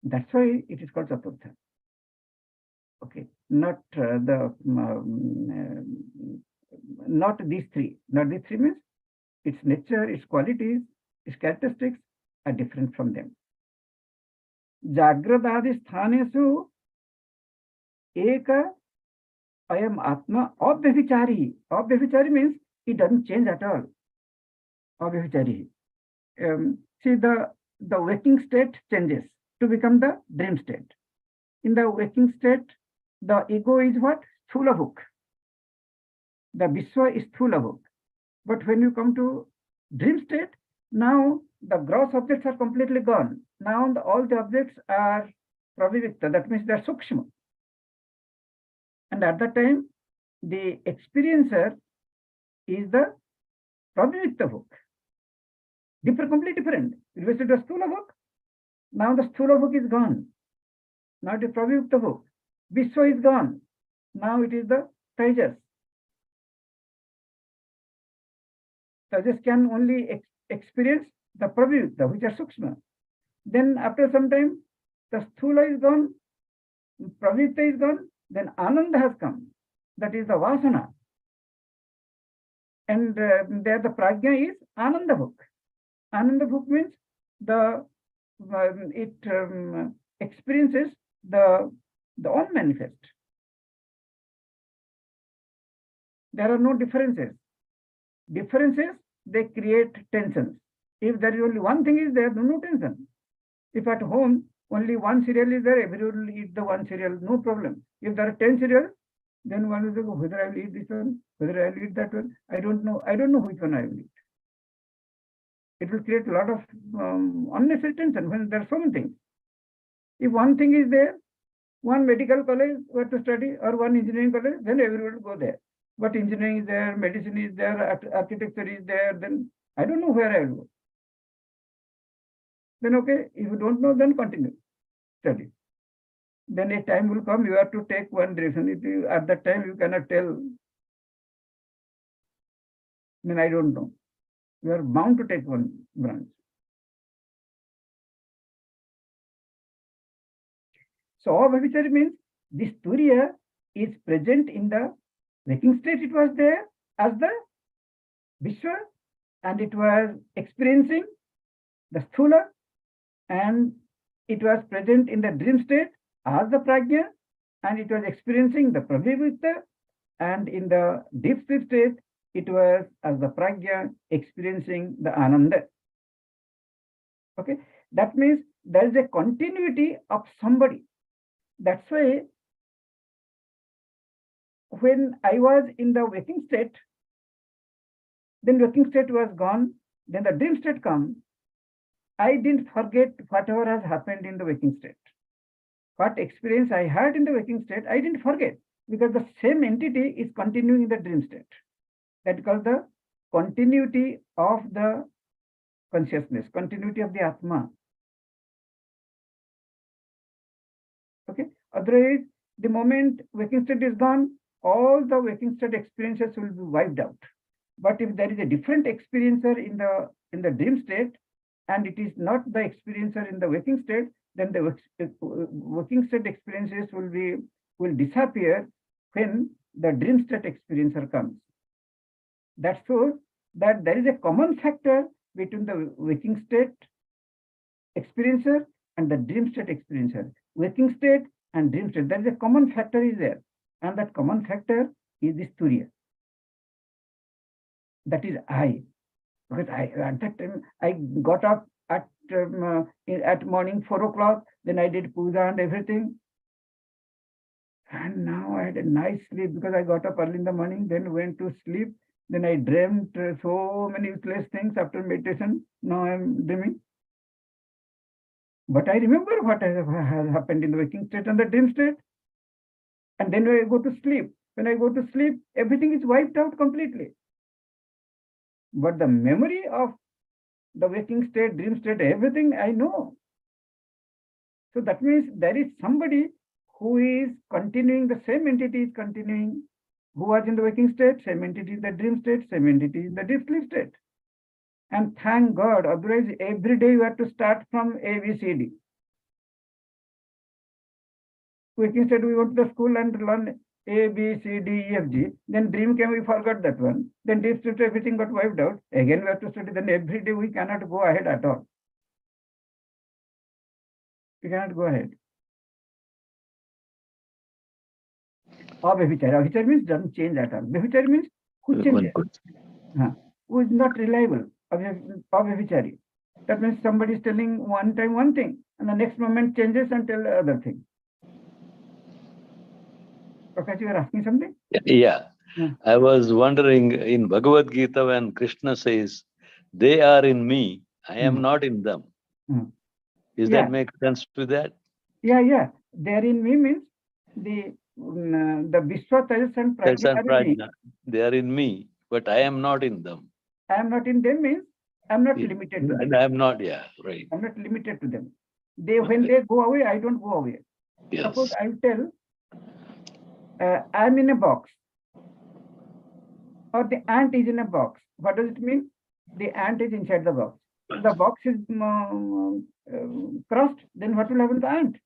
That's why it is called Chaturtha. Okay, not these three. Not these three means its nature, its qualities, its characteristics are different from them. Jagradadi Sthanesu Eka Ayam Atma Abhyabhichari. Abhyabhichari means it doesn't change at all. Abhyabhichari. See, the waking state changes to become the dream state. In the waking state, the ego is what? Sthula bhuk. The Vishwa is Sthula bhuk. But when you come to dream state, now the gross objects are completely gone. Now all the objects are pravivikta. That means they are sukshma. And at that time, the experiencer is the pravivikta bhuk. Completely different. Previously it was Sthula bhuk. Now the Sthula bhuk is gone. Now it is pravivikta bhuk. Vishwa is gone. Now it is the Tajas. Tajas can only experience the pravivikta, which are sukshma. Then after some time, the sthula is gone, pravivikta is gone, then ananda has come. That is the vasana. And there the prajna is ananda bhuk. Ananda bhuk means it experiences the unmanifest. There are no differences. Differences, they create tensions. If there is only one thing is there, no tension. If at home only one cereal is there, everyone will eat the one cereal, no problem. If there are 10 cereals, then one will say, whether I will eat this one, whether I will eat that one, I don't know which one I will eat. It will create a lot of unnecessary tension when there are so many things. If one thing is there, one medical college where to study or one engineering college, then everyone will go there. But engineering is there, medicine is there, architecture is there, then I don't know where I will go. Then okay, if you don't know, then continue study. Then a time will come, you have to take one direction. If you, at that time you cannot tell, then I don't know. You are bound to take one branch. So Abhavichari means this Turiya is present in the waking state. It was there as the Vishwa, and it was experiencing the Sthula, and it was present in the dream state as the Prajna, and it was experiencing the Prabhivita, and in the deep sleep state, it was as the Prajna experiencing the Ananda. Okay, that means there is a continuity of somebody. That's why when I was in the waking state, then waking state was gone, then the dream state comes. I didn't forget whatever has happened in the waking state. What experience I had in the waking state, I didn't forget, because the same entity is continuing in the dream state. That is called the continuity of the consciousness, continuity of the Atma. Okay. Otherwise, the moment waking state is gone, all the waking state experiences will be wiped out. But if there is a different experiencer in the dream state, and it is not the experiencer in the waking state, then the waking state experiences will disappear when the dream state experiencer comes. That shows that there is a common factor between the waking state experiencer and the dream state experiencer. Waking state and dream state, there is a common factor is there, and that common factor is this Turiya. That is I. Because at that time I got up at morning 4 o'clock, then I did puja and everything. And now I had a nice sleep because I got up early in the morning, then went to sleep. Then I dreamt so many useless things after meditation. Now I'm dreaming. But I remember what has happened in the waking state and the dream state. And then when I go to sleep, everything is wiped out completely. But the memory of the waking state, dream state, everything I know. So that means there is somebody who is continuing, the same entity is continuing, who was in the waking state, same entity in the dream state, same entity in the deep sleep state. And thank God, otherwise every day you have to start from A, B, C, D. Waking state, we went to the school and learn A, B, C, D, E, F, G. Then dream came, we forgot that one. Then deep sleep, everything got wiped out. Again, we have to study. Then every day we cannot go ahead at all. We cannot go ahead. Or Bevichari. Bevichari means doesn't change at all. Bevichari means who changes? Who is not reliable. Bevichari. That means somebody is telling one time one thing, and the next moment changes and tell the other thing. Prakash, you are asking something?
Yeah. I was wondering in Bhagavad Gita when Krishna says, they are in me, I am not in them. Does that make sense to that?
Yeah. They are in me means the Vishwa, Tejas and Prajna are in me.
They are in me, but I am not in them.
I am not in them means I am not limited to them.
And I am not, right.
I am not limited to them. When they go away, I don't go away.
Yes.
Suppose I tell, I am in a box, or the ant is in a box. What does it mean? The ant is inside the box. If the box is crushed, then what will happen to the ant?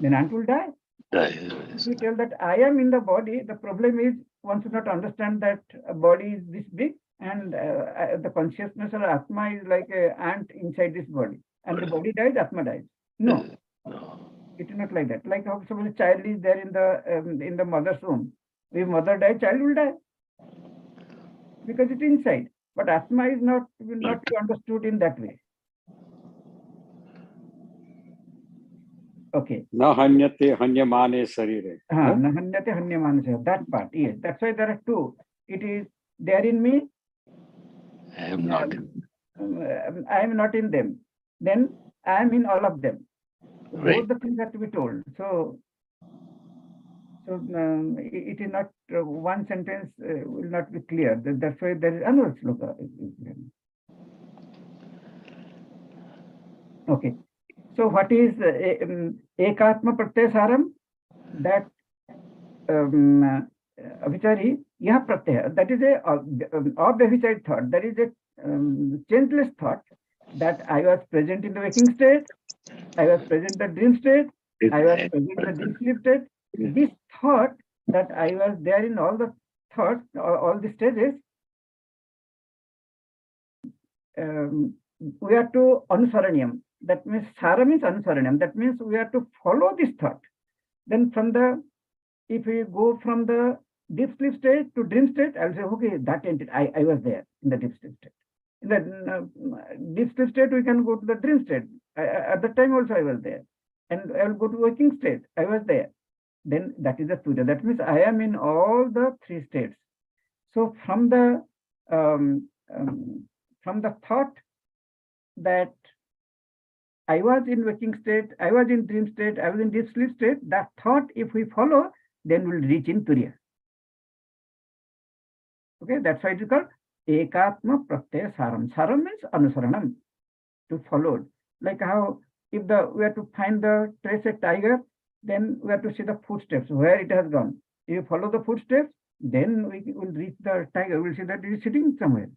Then ant will die. If you tell that I am in the body, the problem is one should not understand that a body is this big, and the consciousness or Atma is like an ant inside this body. And the body dies, Atma dies. No. It is not like that. Like how suppose a child is there in the mother's womb. If mother dies, child will die. Because it is inside. But Atma is will not be understood in that way. Okay.
Na hanyate hanyamane sarire.
Na hanyate hanyamane sarire. That part, yes. That's why there are two. It is they are in me.
I am not in
them. I am not in them. Then I am in all of them. Right. Both the things have to be told. So So it is not one sentence will not be clear. That's why there is another sloka. Okay. So what is ekatma pratyaya saram? That Avichari, yah pratyaya, that is a abhyavicharita thought, that is a changeless thought, that I was present in the waking state, I was present in the dream state, I was present in the deep sleep state. This thought that I was there in all the thoughts, all the stages, we are to anusaranyam. That means saram is anusaranyam. That means we are to follow this thought. Then from the, if we go from the deep sleep state to dream state, I'll say, okay, that entity, I was there in the deep sleep state. In the deep sleep state, we can go to the dream state. At the time also I was there. And I'll go to waking state, I was there. Then that is the Surya. That means I am in all the three states. So from the thought that I was in waking state, I was in dream state, I was in deep sleep state, that thought, if we follow, then we'll reach in Turiya. Okay, that's why it is called ekatma pratyaya saram. Saram means anusaranam, to follow. Like how if we have to find the trace a tiger, then we have to see the footsteps, where it has gone. If you follow the footsteps, then we will reach the tiger. We'll see that it is sitting somewhere.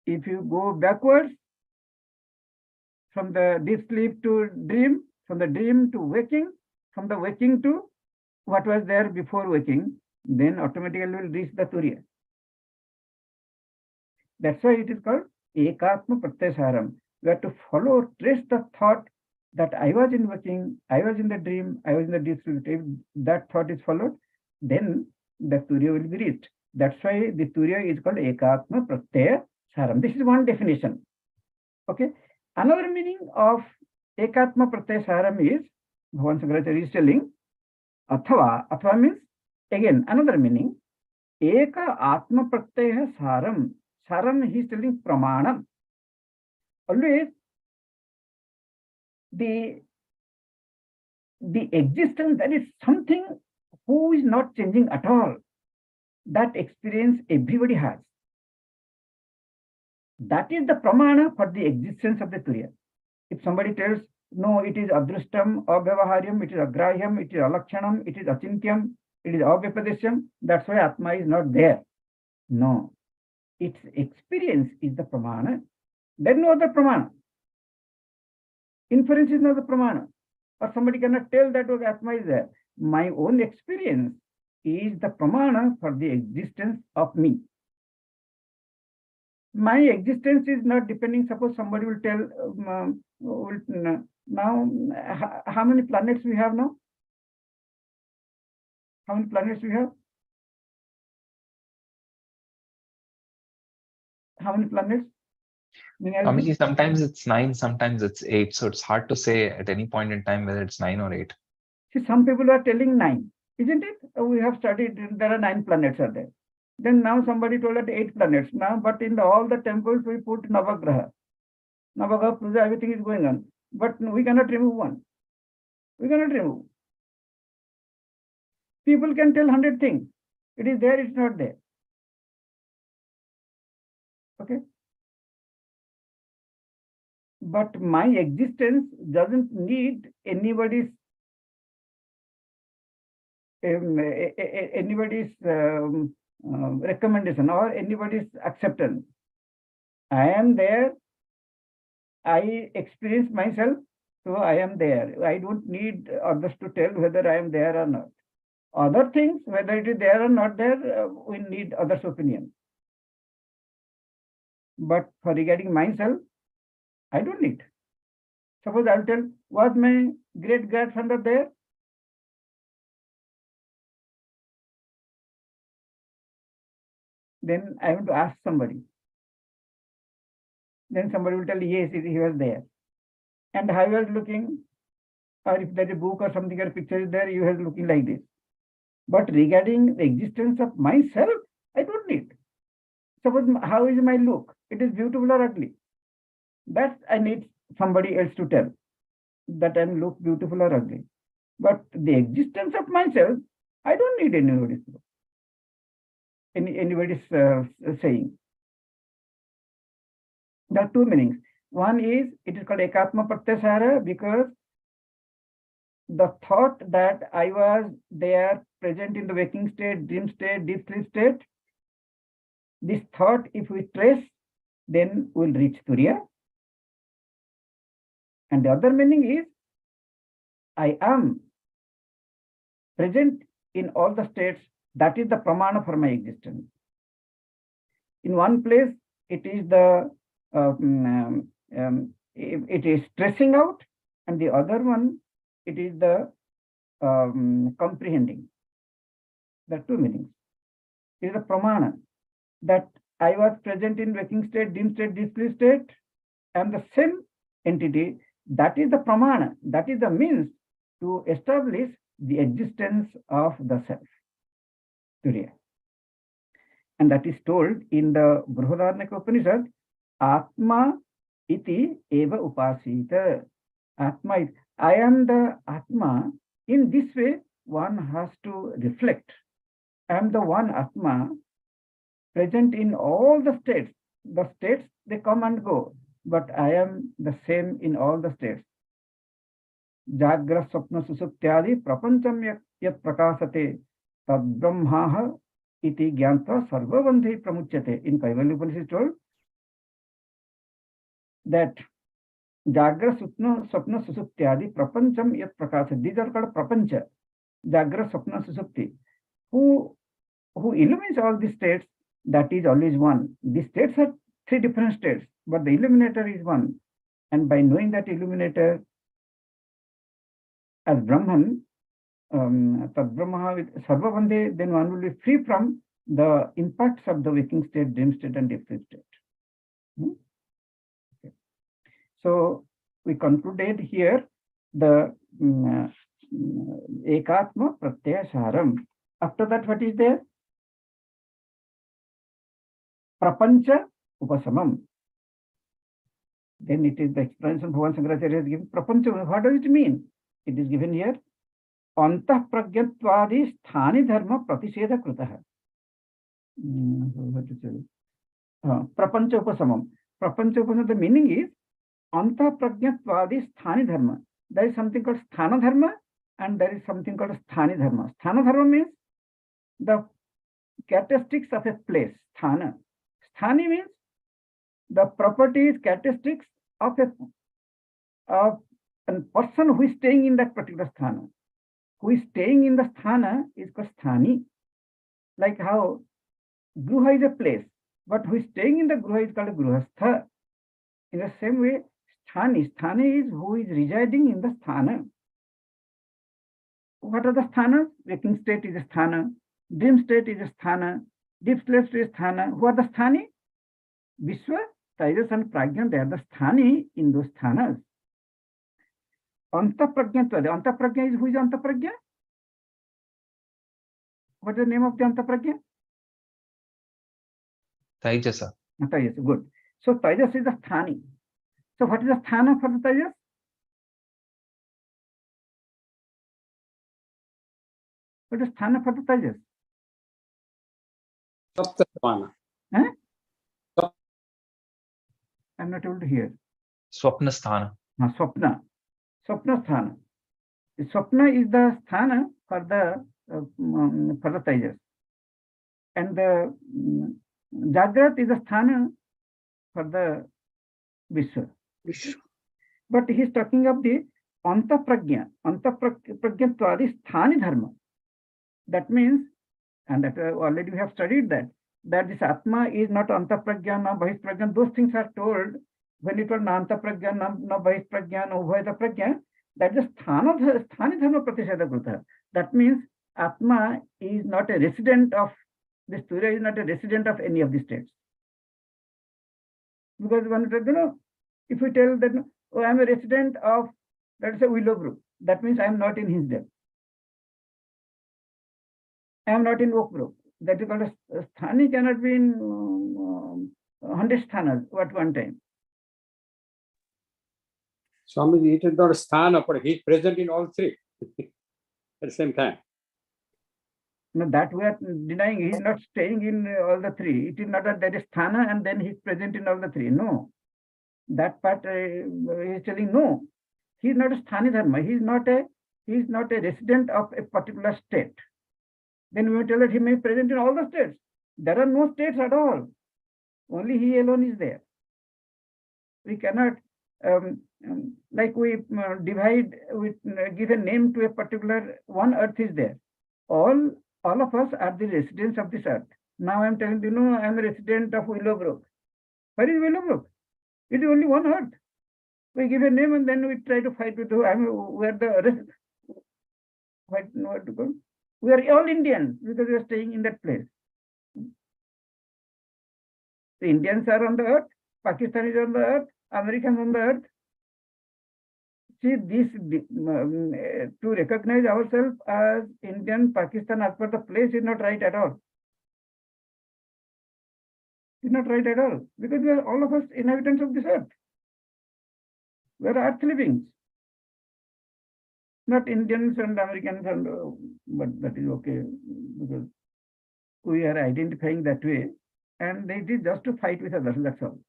If you go backwards from the deep sleep to dream, from the dream to waking, from the waking to what was there before waking, then automatically will reach the Turiya. That's why it is called ekatma pratyaya saram. We have to follow, trace the thought that I was in waking, I was in the dream, I was in the deep sleep. If that thought is followed, then the Turiya will be reached. That's why the Turiya is called ekatma pratyaya saram. This is one definition. Okay. Another meaning of ekatma pratyaya saram is, Bhavan Shankaracharya is telling, athava means, again, another meaning, eka atma pratyaya saram. Saram, he is telling pramanam. Always the existence, that is something who is not changing at all. That experience everybody has. That is the pramana for the existence of the Turiya. If somebody tells, no, it is adrustam, abhyavaharyam, it is agrahyam, it is alakshanam, it is achintyam, it is abhyapadesyam, that's why Atma is not there. No. Its experience is the pramana. There is no other pramana. Inference is not the pramana. Or somebody cannot tell that okay, Atma is there. My own experience is the pramana for the existence of me. My existence is not depending, suppose somebody will tell, now, how many planets we have now? How many planets we have? How many planets?
Swamiji, sometimes it's 9, sometimes it's 8. So it's hard to say at any point in time whether it's 9 or 8.
See, some people are telling 9, isn't it? We have studied, there are 9 planets are there. Then now somebody told that 8 planets now, but in all the temples we put Navagraha. Navagraha puja, everything is going on. But we cannot remove one. We cannot remove. People can tell 100 things. It is there, it's not there. Okay. But my existence doesn't need anybody's recommendation or anybody's acceptance. I am there. I experience myself, so I am there. I don't need others to tell whether I am there or not. Other things, whether it is there or not there, we need others' opinion. But for regarding myself, I don't need. Suppose I will tell, was my great grandfather there? Then I want to ask somebody. Then somebody will tell, yes, he was there. And how he was looking, or if there's a book or something or picture is there, he was looking like this. But regarding the existence of myself, I don't need. Suppose how is my look? It is beautiful or ugly. That I need somebody else to tell that I look beautiful or ugly. But the existence of myself, I don't need anybody's proof. Anybody's saying. There are two meanings. One is, it is called Ekatma Pratyasara because the thought that I was there present in the waking state, dream state, deep sleep state, this thought, if we trace, then we'll reach Turiya. And the other meaning is, I am present in all the states. That is the pramana for my existence. In one place, it is the it is stressing out, and the other one, it is the comprehending. There are two meanings. It is a pramana that I was present in waking state, dream state, deep sleep state, and the same entity. That is the pramana. That is the means to establish the existence of the self, Turiya. And that is told in the Brihadaranyaka Upanishad, Atma iti eva upasita. Atma, I am the Atma. In this way, one has to reflect. I am the one Atma present in all the states. The states, they come and go, but I am the same in all the states. Jagra Swapna Susuptyadi Prapancham yat prakasate tad brahmaha iti gyanta sarvabandhi pramuchyate. In Kaivalya Upanishad told that Jagra Swapna Susuptyadi Prapancham yat prakasate. These are called Prapancha. Jagra Swapna Susupti. Who illumines all these states, that is always one. These states are three different states, but the illuminator is one. And by knowing that illuminator as Brahman, Tad Brahma with Sarvabandhe, then one will be free from the impacts of the waking state, dream state, and deep sleep state. Okay. So we concluded here the Ekatma Pratyaya Saram. After that, what is there? Prapancha Upasamam. Then it is the explanation Bhavan Shankaracharya has given. Prapancha, what does it mean? It is given here. Antah pragyatvadi sthani dharma pratiseda krutaha. Prapancha Upasamam. Prapancha Upasamam, the meaning is Antah pragyatvadi sthani dharma. There is something called sthana dharma and there is something called sthani dharma. Sthana dharma means the characteristics of a place. Sthana. Sthani means the properties, characteristics of a person who is staying in that particular sthana. Who is staying in the sthana is called sthani. Like how gruha is a place, but who is staying in the gruha is called a gruhastha. In the same way, sthani is who is residing in the sthana. What are the sthanas? Waking state is a sthana, dream state is a sthana, deep sleep state is sthana. Who are the sthani? Vishwa, Tejas and Prajna, they are the sthani in those sthanas. Antaprajna, Antaprajna is who is Antaprajna? What is the name of the Antaprajna?
Taijasa.
Tejas, good. So Tejas is the sthani. So what is the sthana for the Tejas? What is sthana for the Tejas?
Saptasthana.
Huh? I'm not able to hear.
Swapnasthana.
Swapna. Swapna sthana. Swapna is the sthana for the Tejas. And the Jagrat is the sthana for the Vishwa. But he is talking of the Antaprajna. Antaprajnatvadi sthani dharma. That means, and that already we have studied that this Atma is not Antaprajna, na Bahisprajna. Those things are told when it was na Antaprajna, na Bahisprajna, no Ubhayata Prajna. That is sthani dharma pratiseda krita. That means Atma is not a resident of, this Turiya is not a resident of any of the states. Because when, if we tell that, oh, I am a resident of, let's say, Willow Brook, that means I am not in Hinsdale. I am not in Oak Brook. That is called a sthani cannot be in 100 sthanas at one time.
Swami, it is not a sthana, but he is present in all three. at the same time.
No, that we are denying. He is not staying in all the three. It is not that there is sthana and then he is present in all the three. No. That part he is telling no. He is not a sthani dharma. He is not a resident of a particular state. Then we will tell that he may be present in all the states. There are no states at all. Only he alone is there. We cannot, like we divide, we give a name to a particular one earth is there. All of us are the residents of this earth. Now I am telling you, no, I am a resident of Willowbrook. Where is Willowbrook? It is only one earth. We give a name and then we try to fight with where the rest. What to go? We are all Indians because we are staying in that place. The Indians are on the earth, Pakistanis on the earth, Americans on the earth. See, this to recognize ourselves as Indian, Pakistan as per the place is not right at all. It's not right at all because we are all of us inhabitants of this earth. We are earth livings, not Indians and Americans, but that is okay because we are identifying that way, and it is just to fight with others. That's all.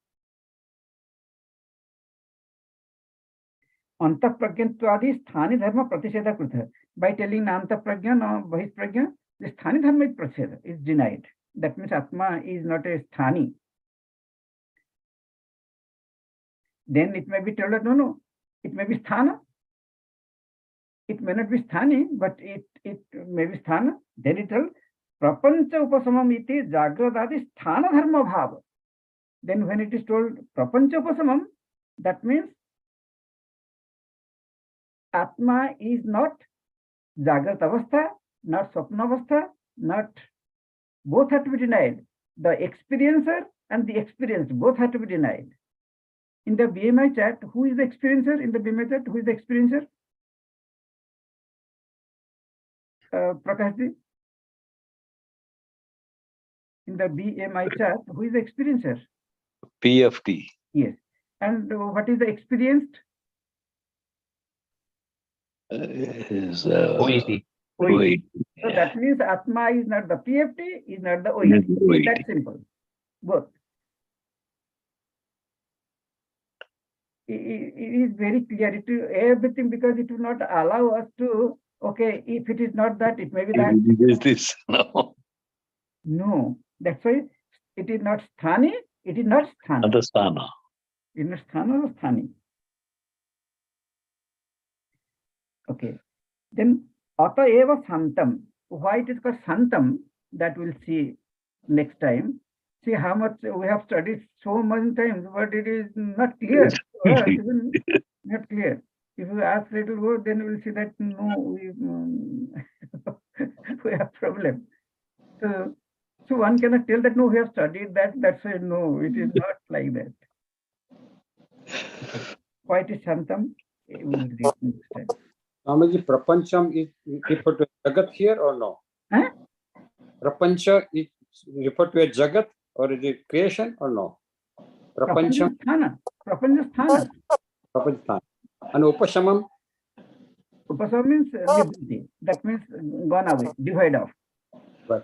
Antఃprajñत्वादि sthani dharma pratiseda krutha. By telling antঃprajña, no bahisprajña, the sthani dharma is pratiseda, is denied. That means Atma is not a sthani. Then it may be told that no, it may be sthana. It may not be sthani, but it may be sthana. Then it tells prapancha upasamam iti jagradadi sthana dharma bhava. Then when it is told prapancha upasamam, that means Atma is not Jagrat Avastha, not Swapna Avastha, not, both have to be denied. The experiencer and the experienced both have to be denied. In the BMI chat, who is the experiencer? In the BMI chat, who is the experiencer? Prakashji. In the BMI chat, who is the experiencer?
PFT.
Yes. And what is the experienced?
Is
OET.
OET.
So that means Atma is not the PFT, is not the OET. It's that simple. Both. It is very clear to everything because it will not allow us to, okay, if it is not that, it may be that.
It is this. No.
No. That's why it is not sthani, it is not sthana.
Adasthana.
It is not sthana or sthani. Okay. Then Ata eva santam. Why it is called santam, that we'll see next time. See how much we have studied so many times, but it is not clear. Even not clear. If you ask little more, then we'll see that no, we have problem. So one cannot tell that no, we have studied that. That's why no, it is not like that. Okay. Why it is santam? We will read next time.
Swamiji, Prapancham is referred to as Jagat here or no?
Huh?
Prapancha is referred to as Jagat or is it creation or no? Prapancham.
Prapancha sthana.
Prapancham. And Upashamam?
Upasama means liberty. That means gone away, divide off.
Right.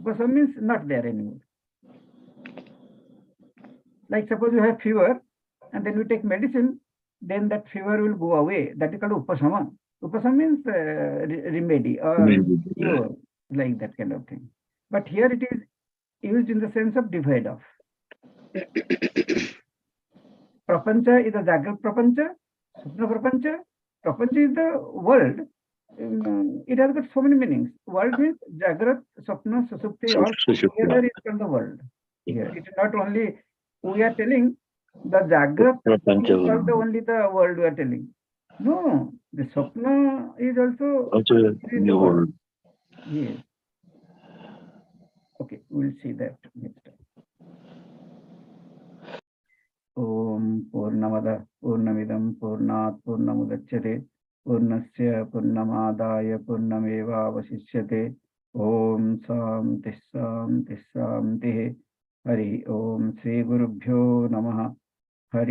Upasama means not there anymore. Like suppose you have fever and then you take medicine, then that fever will go away. That is called upasama. Upasama means remedy or cure, like that kind of thing. But here it is used in the sense of divide off. Prapancha is the Jagrat Prapancha, Swapna Prapancha. Prapancha is the world. It has got so many meanings. World means Jagrat, Swapna, Susupti, all together is called the world. Here it is not only we are telling the Jagrat is not the only the world we are telling. No, the Swapna is also
in the world.
Yes. Okay, we'll see that next time. Om Purnamada Purnamidam Purnat Purnamudachyate Purnasya Purnamadaya Purnameva Vasishyate Om Santi Santi Santi Hari Om Sri Gurubhyo Namaha